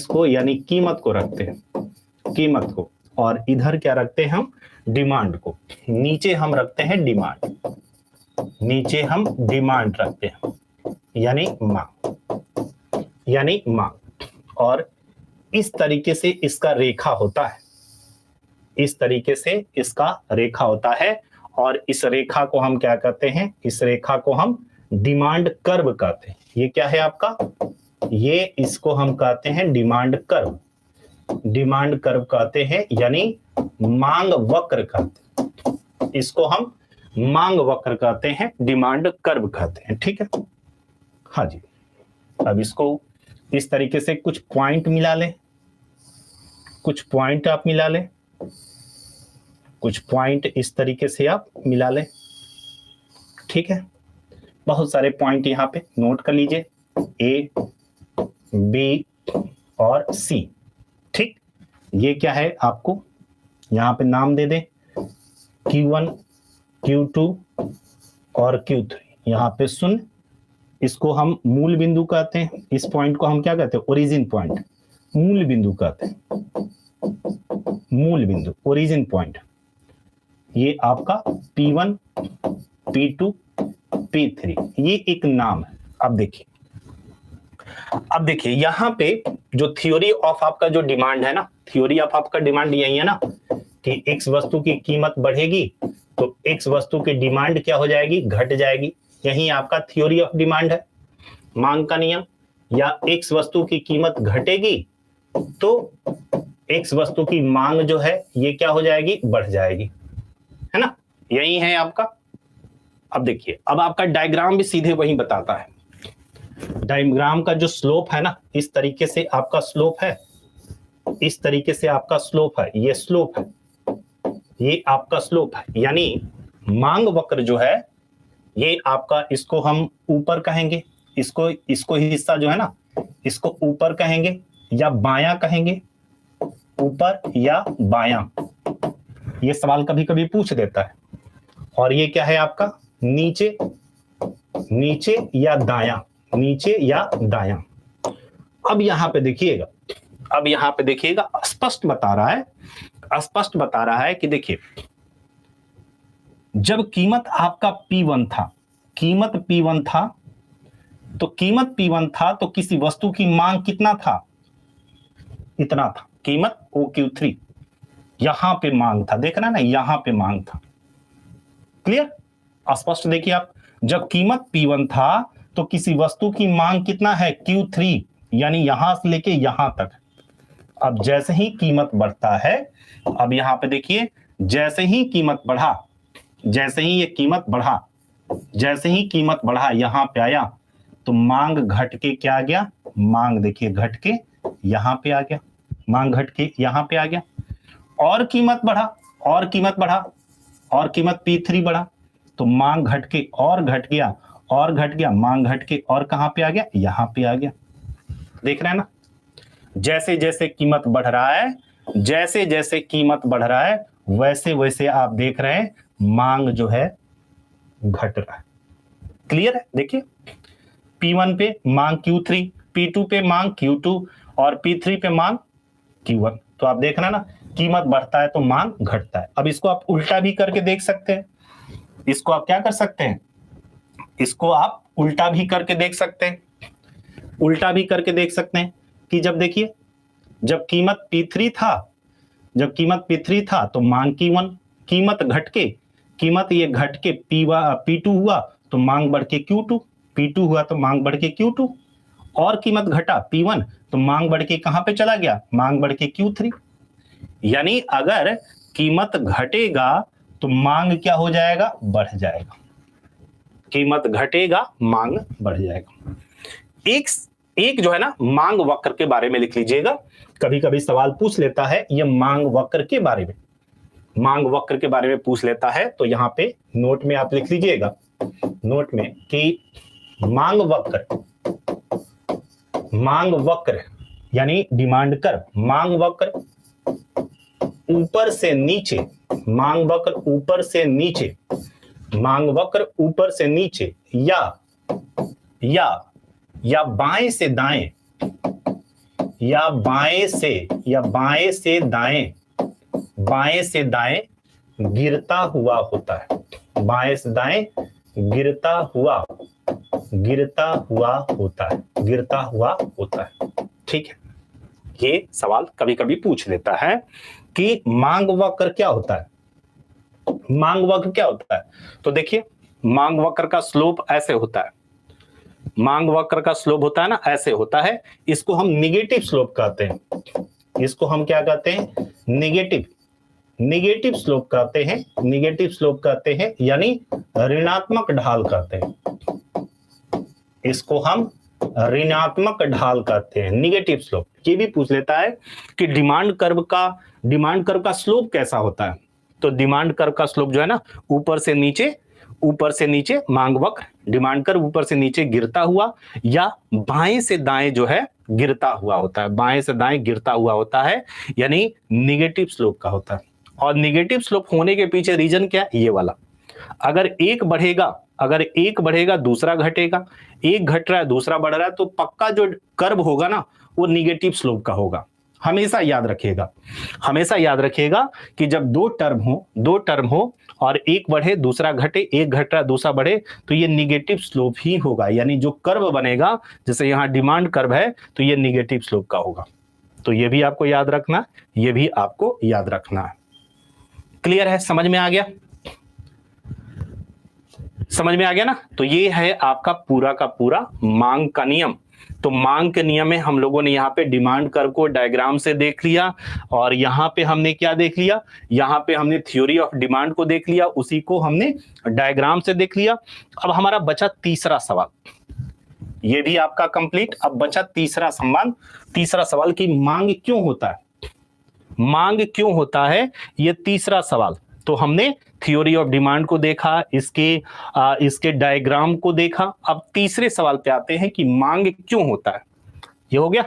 को यानी कीमत को रखते हैं, कीमत को, और इधर क्या रखते हैं हम, डिमांड को, नीचे हम रखते हैं डिमांड, नीचे हम डिमांड रखते हैं, यानी मांग, और इस तरीके से इसका रेखा होता है, इस तरीके से इसका रेखा होता है, और इस रेखा को हम क्या कहते हैं, इस रेखा को हम डिमांड कर्व कहते हैं। ये क्या है आपका, ये इसको हम कहते हैं डिमांड कर्व, डिमांड कर्व कहते हैं, यानी मांग वक्र कहते हैं, इसको हम मांग वक्र कहते हैं, डिमांड कर्व कहते हैं, ठीक है। हाँ जी, अब इसको इस तरीके से कुछ पॉइंट मिला लें, कुछ पॉइंट आप मिला लें, कुछ पॉइंट इस तरीके से आप मिला लें, ठीक है। बहुत सारे पॉइंट यहां पे नोट कर लीजिए, ए, बी और सी, ठीक। ये क्या है, आपको यहां पे नाम दे दें, Q1, Q2 और Q3, यहां पे शून्य, इसको हम मूल बिंदु कहते हैं, इस पॉइंट को हम क्या कहते हैं, ओरिजिन पॉइंट, मूल बिंदु कहते हैं, मूल बिंदु, ओरिजिन पॉइंट। ये आपका P1, P2, P3, ये एक नाम है। अब देखिए यहां पे जो थ्योरी ऑफ आपका जो डिमांड है ना, थ्योरी ऑफ आपका डिमांड यही है ना, कि एक्स वस्तु की कीमत बढ़ेगी तो एक्स वस्तु की डिमांड क्या हो जाएगी, घट जाएगी, यही आपका थ्योरी ऑफ डिमांड है, मांग का नियम। या एक्स वस्तु की कीमत घटेगी तो एक्स वस्तु की मांग जो है ये क्या हो जाएगी, बढ़ जाएगी, है ना, यही है आपका। अब देखिए, अब आपका डायग्राम भी सीधे वही बताता है, डायग्राम का जो स्लोप है ना, इस तरीके से आपका स्लोप है, इस तरीके से आपका स्लोप है, ये स्लोप है, ये आपका स्लोप है, यानी मांग वक्र जो है ये आपका, इसको हम ऊपर कहेंगे, इसको हिस्सा जो है ना, इसको ऊपर कहेंगे या बायां कहेंगे, ऊपर या बायां, ये सवाल कभी कभी पूछ देता है। और ये क्या है आपका, नीचे, नीचे या दायां, नीचे या दायां। अब यहां पे देखिएगा, अब यहां पे देखिएगा, स्पष्ट बता रहा है, स्पष्ट बता रहा है कि देखिए जब कीमत आपका P1 था, कीमत P1 था, तो कीमत P1 था तो किसी वस्तु की मांग कितना था, इतना था। कीमत OQ3, यहां पे मांग था, देख रहे हैं ना, यहां पे मांग था। क्लियर, स्पष्ट देखिए आप, जब कीमत P1 था तो किसी वस्तु की मांग कितना है, Q3, यानी यहां से लेके यहां तक। अब जैसे ही कीमत बढ़ता है, अब यहां पे देखिए, जैसे ही कीमत बढ़ा, जैसे ही ये कीमत बढ़ा, जैसे ही कीमत बढ़ा यहां पे आया, तो मांग घट के क्या आ गया, मांग देखिए घट के यहां पे आ गया, मांग घट के यहां पे आ गया। और कीमत बढ़ा, और कीमत बढ़ा, और कीमत P3 बढ़ा, तो मांग घट के और घट गया, और घट गया, मांग घट के और कहां पे आ गया, यहां पे आ गया। देख रहे हैं ना, जैसे जैसे कीमत बढ़ रहा है, जैसे जैसे कीमत बढ़ रहा है, वैसे वैसे आप देख रहे हैं मांग जो है घट रहा है। क्लियर है, देखिए P1 पे मांग Q3, P2 पे मांग Q2 और P3 पे मांग Q1। तो आप देख रहे हैं ना, कीमत बढ़ता है तो मांग घटता है। अब इसको आप उल्टा भी करके देख सकते हैं, इसको आप क्या कर सकते हैं, इसको आप उल्टा भी करके देख सकते हैं, उल्टा भी करके देख सकते हैं कि जब देखिए, जब कीमत P3 था, जब कीमत P3 था तो मांग Q1, कीमत घट के, कीमत ये घट के P2 हुआ तो मांग बढ़ के Q2, P2 हुआ तो मांग बढ़ के Q2, और कीमत घटा P1 तो मांग बढ़ के कहां पे चला गया, मांग बढ़ के Q3। यानी अगर कीमत घटेगा तो मांग क्या हो जाएगा, बढ़ जाएगा। कीमत घटेगा, मांग बढ़ जाएगा। एक जो है ना, मांग वक्र के बारे में लिख लीजिएगा, कभी कभी सवाल पूछ लेता है ये मांग वक्र के बारे में, मांग वक्र के बारे में पूछ लेता है, तो यहां पे नोट में आप लिख लीजिएगा, नोट में कि मांग वक्र यानी डिमांड कर्व, मांग वक्र ऊपर से नीचे, मांग वक्र ऊपर से नीचे, मांग वक्र ऊपर से नीचे या बाएं से दाएं, या बाएं से दाएं, बाएं से दाएं गिरता हुआ होता है, बाएं से दाएं गिरता हुआ होता है। ठीक है, ये सवाल कभी कभी पूछ लेता है कि मांग वक्र क्या होता है, मांग वक्र क्या होता है। तो देखिए, मांग वक्र का स्लोप ऐसे होता है, मांग वक्र का स्लोप होता है ना, ऐसे होता है, इसको हम निगेटिव स्लोप कहते हैं, इसको हम क्या कहते हैं, निगेटिव स्लोप कहते हैं, निगेटिव स्लोप कहते हैं, यानी ऋणात्मक ढाल कहते हैं, इसको हम ऋणात्मक ढाल कहते हैं, निगेटिव स्लोप। ये भी पूछ लेता है कि डिमांड कर्व का स्लोप कैसा होता है। तो डिमांड कर्व का स्लोप जो है ना, ऊपर से नीचे मांग वक्र, डिमांड कर्व ऊपर से नीचे गिरता हुआ या बाएं से दाएं जो है गिरता हुआ होता है, बाएं से दाएं गिरता हुआ होता है, यानी निगेटिव स्लोप का होता है। और निगेटिव स्लोप होने के पीछे रीजन क्या है, ये वाला, अगर एक बढ़ेगा दूसरा घटेगा, एक घट रहा है दूसरा बढ़ रहा है, तो पक्का जो कर्व होगा ना वो निगेटिव स्लोप का होगा। हमेशा याद रखिएगा कि जब दो टर्म हो और एक बढ़े दूसरा घटे, एक घट रहा है दूसरा बढ़े, तो ये निगेटिव स्लोप ही होगा, यानी जो कर्व बनेगा, जैसे यहां डिमांड कर्व है तो ये निगेटिव स्लोप का होगा। तो ये भी आपको याद रखना है, क्लियर है, समझ में आ गया ना। तो ये है आपका पूरा का पूरा मांग का नियम। तो मांग के नियम में हम लोगों ने यहाँ पे डिमांड कर्व को डायग्राम से देख लिया, और यहाँ पे हमने क्या देख लिया, यहाँ पे हमने थ्योरी ऑफ डिमांड को देख लिया, उसी को हमने डायग्राम से देख लिया। अब हमारा बचा तीसरा सवाल, ये भी आपका कंप्लीट। अब बचा तीसरा सवाल कि मांग क्यों होता है, ये तीसरा सवाल। तो हमने थ्योरी ऑफ डिमांड को देखा, इसके डायग्राम को देखा। अब तीसरे सवाल पे आते हैं कि मांग क्यों होता है। ये हो गया,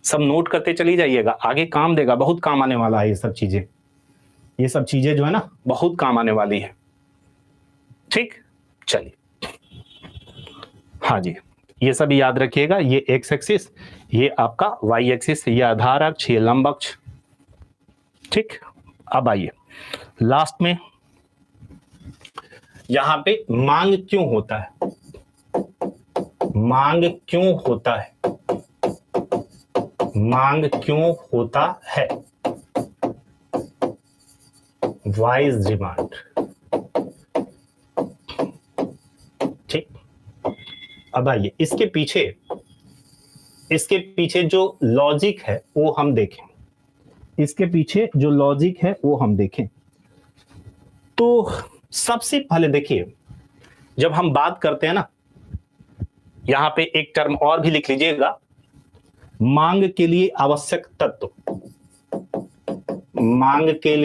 सब नोट करते चली जाइएगा, आगे काम देगा, बहुत काम आने वाला है ये सब चीजें जो है ना, बहुत काम आने वाली है। ठीक, चलिए, हाँ जी, ये सब याद रखिएगा। ये एक्स एक्सिस, ये आपका वाई एक्सिस, ये आधार अक्ष, ये लंब अक्ष। ठीक, अब आइए लास्ट में यहां पे मांग क्यों होता है, मांग क्यों होता है, मांग क्यों होता है, व्हाई इज डिमांड। ठीक, अब आइए इसके पीछे जो लॉजिक है वो हम देखें, इसके पीछे जो लॉजिक है वो हम देखें। तो सबसे पहले देखिए, जब हम बात करते हैं ना, यहां पे एक टर्म और भी लिख लीजिएगा, मांग के लिए आवश्यक तत्व, मांग के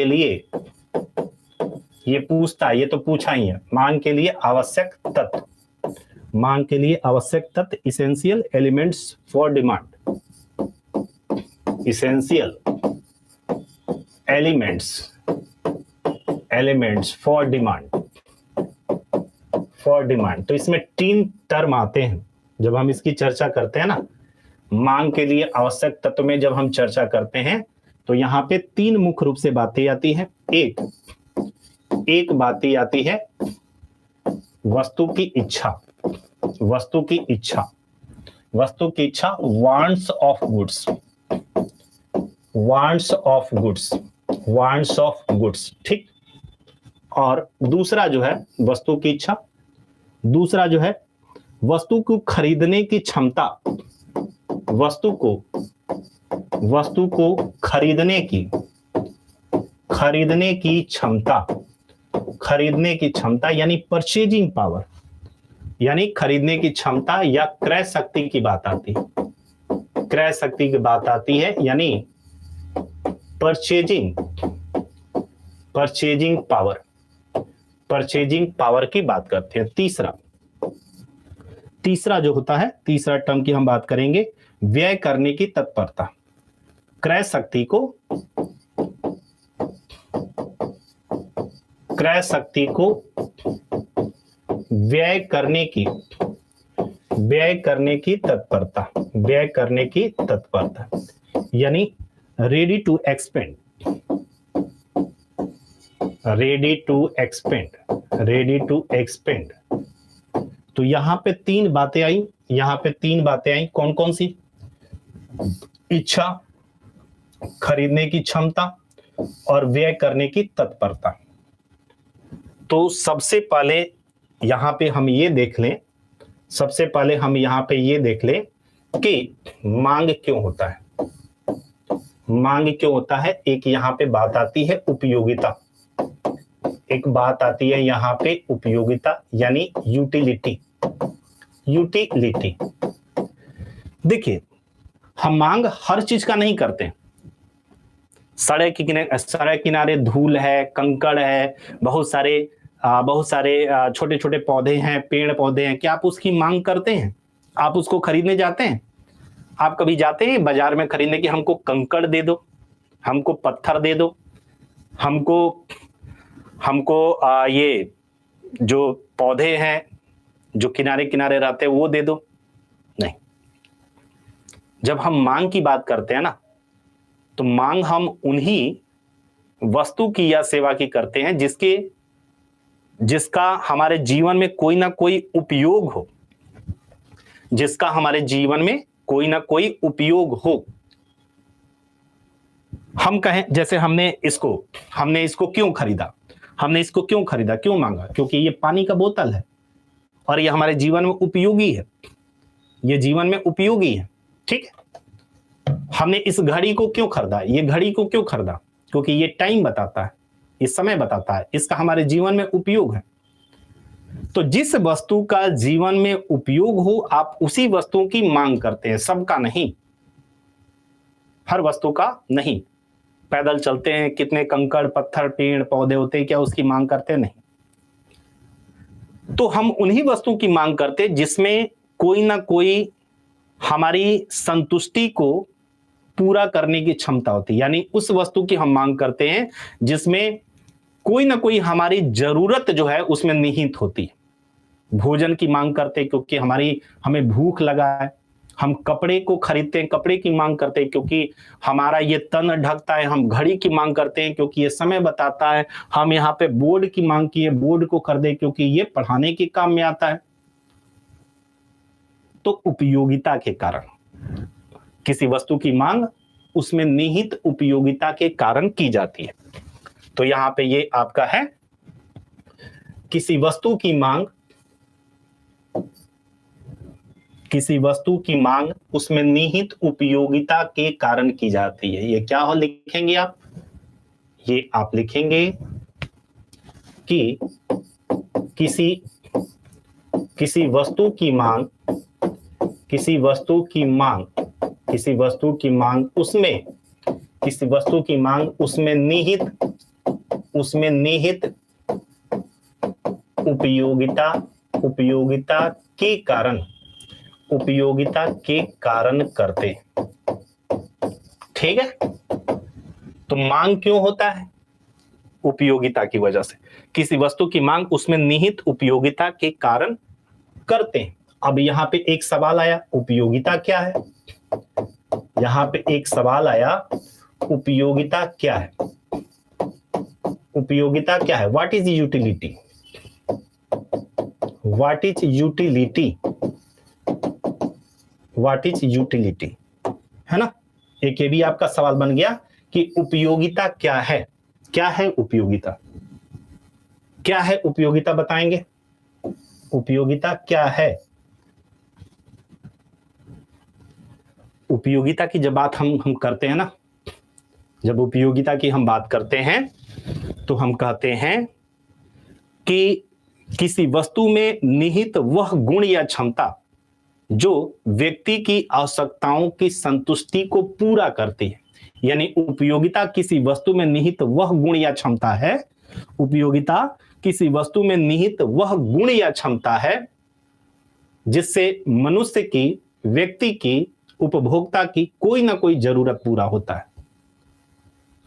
लिए ये पूछता है, ये तो पूछा ही है, मांग के लिए आवश्यक तत्व, मांग के लिए आवश्यक तत्व, essential elements for demand, essential elements for demand. तो इसमें 3 टर्म आते हैं जब हम इसकी चर्चा करते हैं ना, मांग के लिए आवश्यक तत्व में जब हम चर्चा करते हैं तो यहां पे 3 मुख्य रूप से बातें आती है। एक बातें आती है वस्तु की इच्छा, वांट्स ऑफ गुड्स, ठीक। और दूसरा जो है वस्तु की इच्छा, दूसरा जो है वस्तु को खरीदने की क्षमता, वस्तु को खरीदने की क्षमता यानी परचेजिंग पावर, यानी खरीदने की क्षमता या क्रय शक्ति की बात आती है, क्रय शक्ति की बात आती है, यानी परचेजिंग पावर की बात करते हैं। तीसरा जो होता है, तीसरा टर्म की हम बात करेंगे, व्यय करने की तत्परता, क्रय शक्ति को व्यय करने की तत्परता, यानी रेडी टू एक्सपेंड। तो यहां पे 3 बातें आई, कौन कौन सी? इच्छा, खरीदने की क्षमता और व्यय करने की तत्परता। तो सबसे पहले यहां पे हम ये देख लें कि मांग क्यों होता है। एक यहां पे बात आती है उपयोगिता, यानी यूटिलिटी। देखिए, हम मांग हर चीज का नहीं करते। सड़क किनारे धूल है, कंकड़ है, बहुत सारे छोटे छोटे पौधे हैं, पेड़ पौधे हैं, क्या आप उसकी मांग करते हैं? आप उसको खरीदने जाते हैं? आप कभी जाते हैं बाजार में खरीदने की, हमको कंकड़ दे दो, हमको पत्थर दे दो, हमको ये जो पौधे हैं जो किनारे किनारे रहते हैं वो दे दो? नहीं। जब हम मांग की बात करते हैं ना, तो मांग हम उन्हीं वस्तु की या सेवा की करते हैं जिसका हमारे जीवन में कोई ना कोई उपयोग हो, हम कहें जैसे हमने इसको क्यों खरीदा, क्यों मांगा? क्योंकि ये पानी का बोतल है और ये हमारे जीवन में उपयोगी है, ठीक है। हमने इस घड़ी को क्यों खरीदा, क्योंकि ये टाइम बताता है, ये समय बताता है, इसका हमारे जीवन में उपयोग है। तो जिस वस्तु का जीवन में उपयोग हो, आप उसी वस्तु की मांग करते हैं, सबका नहीं, हर वस्तु का नहीं। पैदल चलते हैं, कितने कंकड़ पत्थर पेड़ पौधे होते हैं, क्या उसकी मांग करते? नहीं। तो हम उन्हीं वस्तु की मांग करते जिसमें कोई ना कोई हमारी संतुष्टि को पूरा करने की क्षमता होती, यानी उस वस्तु की हम मांग करते हैं जिसमें कोई ना कोई हमारी जरूरत जो है उसमें निहित होती है। भोजन की मांग करते क्योंकि हमें भूख लगा है, हम कपड़े को खरीदते हैं, कपड़े की मांग करते हैं क्योंकि हमारा ये तन ढकता है। हम घड़ी की मांग करते हैं क्योंकि ये समय बताता है। हम यहाँ पे बोर्ड की मांग किए, बोर्ड को खरीदे क्योंकि ये पढ़ाने के काम में आता है। तो उपयोगिता के कारण किसी वस्तु की मांग उसमें निहित उपयोगिता के कारण की जाती है। तो यहां पे ये आपका है किसी वस्तु की मांग, किसी वस्तु की मांग उसमें निहित उपयोगिता के कारण की जाती है। ये क्या हो लिखेंगे आप? ये आप लिखेंगे कि किसी वस्तु की मांग, किसी वस्तु की मांग, किसी वस्तु की मांग उसमें, किसी वस्तु की मांग उसमें निहित उपयोगिता, उपयोगिता के कारण, उपयोगिता के कारण करते। ठीक है, तो मांग क्यों होता है? उपयोगिता की वजह से। किसी वस्तु की मांग उसमें निहित उपयोगिता के कारण करते हैं। अब यहां पे एक सवाल आया, उपयोगिता क्या है? यहां पे एक सवाल आया, उपयोगिता क्या है? उपयोगिता क्या है? What is utility? What is utility? What is utility, है ना? एक ये भी आपका सवाल बन गया कि उपयोगिता क्या है? क्या है उपयोगिता? क्या है उपयोगिता बताएंगे? उपयोगिता क्या है? उपयोगिता की जब बात हम करते हैं ना, जब उपयोगिता की हम बात करते हैं तो हम कहते हैं कि किसी वस्तु में निहित वह गुण या क्षमता जो व्यक्ति की आवश्यकताओं की संतुष्टि को पूरा करती है। यानी उपयोगिता किसी वस्तु में निहित वह गुण या क्षमता है, उपयोगिता किसी वस्तु में निहित वह गुण या क्षमता है जिससे मनुष्य की, व्यक्ति की, उपभोक्ता की कोई ना कोई जरूरत पूरा होता है,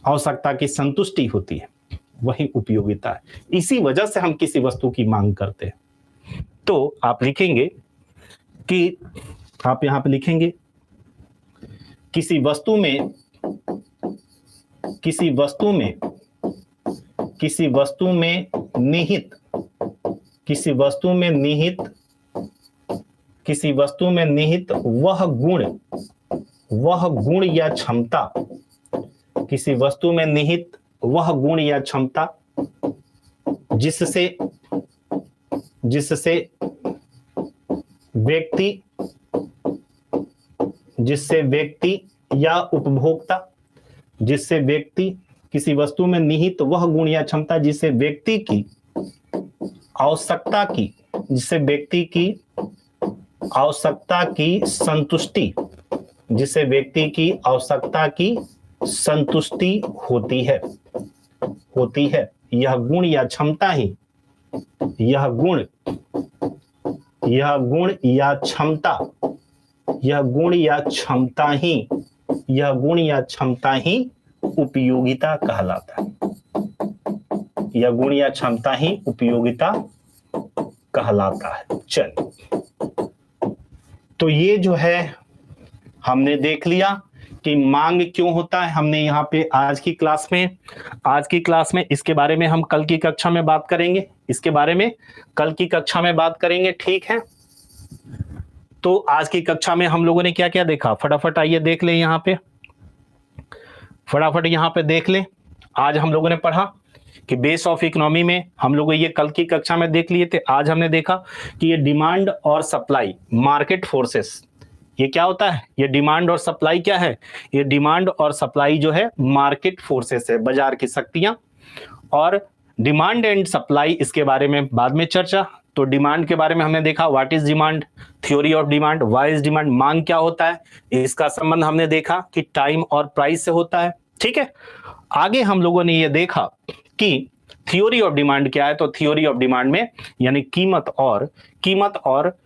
आवश्यकता की संतुष्टि होती है, वही उपयोगिता है। इसी वजह से हम किसी वस्तु की मांग करते हैं। तो आप लिखेंगे कि, आप यहां पे लिखेंगे किसी वस्तु में, किसी वस्तु में, किसी वस्तु में निहित, किसी वस्तु में निहित, किसी वस्तु में निहित वह गुण या क्षमता, किसी वस्तु में निहित वह गुण या क्षमता जिससे व्यक्ति या उपभोक्ता, जिससे व्यक्ति, किसी वस्तु में निहित वह गुण या क्षमता जिससे व्यक्ति की आवश्यकता की, जिससे व्यक्ति की आवश्यकता की संतुष्टि, जिससे व्यक्ति की आवश्यकता की संतुष्टि होती है, यह गुण या क्षमता ही, यह गुण या क्षमता, यह गुण या क्षमता ही उपयोगिता कहलाता है। यह गुण या क्षमता ही उपयोगिता कहलाता है। चलिए, तो ये जो है हमने देख लिया कि मांग क्यों होता है। हमने यहाँ पे आज की क्लास में इसके बारे में हम कल की कक्षा में बात करेंगे, इसके बारे में कल की कक्षा में बात करेंगे। ठीक है, तो आज की कक्षा में हम लोगों ने क्या क्या देखा, फटाफट आइए देख लें। यहाँ पे फटाफट यहाँ पे देख लें। आज हम लोगों ने पढ़ा कि बेस ऑफ इकोनॉमी में हम लोग ये कल की कक्षा में देख लिए थे। आज हमने देखा कि ये डिमांड और सप्लाई, मार्केट फोर्सेस, ये क्या होता है? ये डिमांड और सप्लाई क्या है? ये डिमांड और सप्लाई जो है मार्केट फोर्सेस है, बाजार की शक्तियां। और डिमांड एंड सप्लाई, इसके बारे में बाद में चर्चा। तो डिमांड के बारे में हमने देखा, what is demand, theory of demand, why is demand, मांग क्या होता है, इसका संबंध हमने देखा कि टाइम और प्राइस से होता है। ठीक है, आगे हम लोगों ने ये देखा कि थ्योरी ऑफ डिमांड क्या है। तो थ्योरी ऑफ डिमांड में यानी कीमत और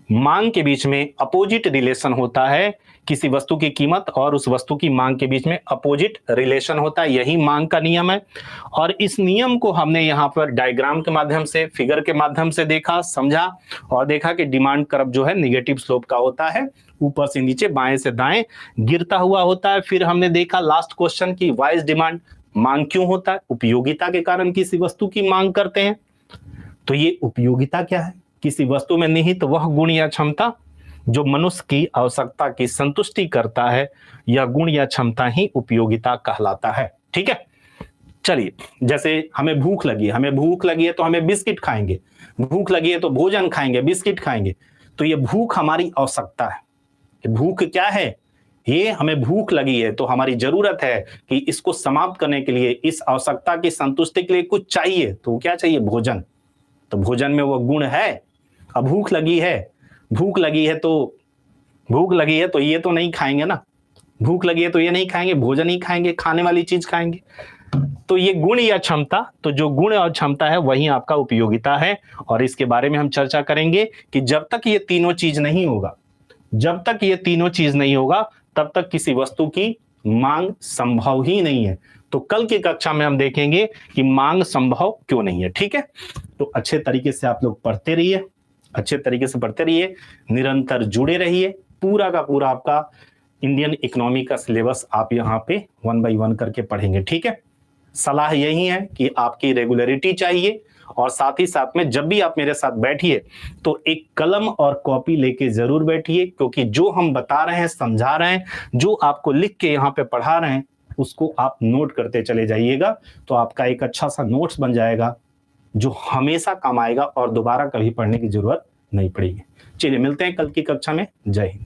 मांग के बीच में अपोजिट रिलेशन होता है। किसी वस्तु की कीमत और उस वस्तु की मांग के बीच में अपोजिट रिलेशन होता है, यही मांग का नियम है। और इस नियम को हमने यहाँ पर डायग्राम के माध्यम से, फिगर के माध्यम से देखा, समझा और देखा कि डिमांड कर्व जो है निगेटिव स्लोप का होता है, ऊपर से नीचे बाएं से दाएं गिरता हुआ होता है। फिर हमने देखा लास्ट क्वेश्चन की वाइज डिमांड, मांग क्यों होता है? उपयोगिता के कारण किसी वस्तु की मांग करते हैं। तो ये उपयोगिता क्या है? किसी वस्तु में निहित वह गुण या क्षमता जो मनुष्य की आवश्यकता की संतुष्टि करता है, यह गुण या क्षमता ही उपयोगिता कहलाता है। ठीक है, चलिए, जैसे हमें भूख लगी है तो हमें बिस्किट खाएंगे, भूख लगी है तो भोजन खाएंगे, बिस्किट खाएंगे। तो ये भूख हमारी आवश्यकता है। भूख क्या है? ये हमें भूख लगी है तो हमारी जरूरत है कि इसको समाप्त करने के लिए, इस आवश्यकता की संतुष्टि के लिए कुछ चाहिए। तो क्या चाहिए? भोजन। तो भोजन में वो गुण है। अब भूख लगी है तो ये तो नहीं खाएंगे ना, भूख लगी है तो ये नहीं खाएंगे, भोजन ही खाएंगे, खाने वाली चीज खाएंगे। तो ये गुण या क्षमता, तो जो गुण और क्षमता है वही आपका उपयोगिता है। और इसके बारे में हम चर्चा करेंगे कि जब तक ये तीनों चीज नहीं होगा तब तक किसी वस्तु की मांग संभव ही नहीं है। तो कल की कक्षा में हम देखेंगे कि मांग संभव क्यों नहीं है। ठीक है, तो अच्छे तरीके से आप लोग पढ़ते रहिए, निरंतर जुड़े रहिए। पूरा का पूरा आपका इंडियन इकोनॉमी का सिलेबस आप यहाँ पे 1 बाय 1 करके पढ़ेंगे। ठीक है, सलाह यही है कि आपकी रेगुलरिटी चाहिए और साथ ही साथ में जब भी आप मेरे साथ बैठिए तो एक कलम और कॉपी लेके जरूर बैठिए, क्योंकि जो हम बता रहे हैं, समझा रहे हैं, जो आपको लिख के यहाँ पे पढ़ा रहे हैं, उसको आप नोट करते चले जाइएगा। तो आपका एक अच्छा सा नोट्स बन जाएगा जो हमेशा काम आएगा और दोबारा कभी पढ़ने की जरूरत नहीं पड़ेगी। चलिए, मिलते हैं कल की कक्षा में। जय हिंद।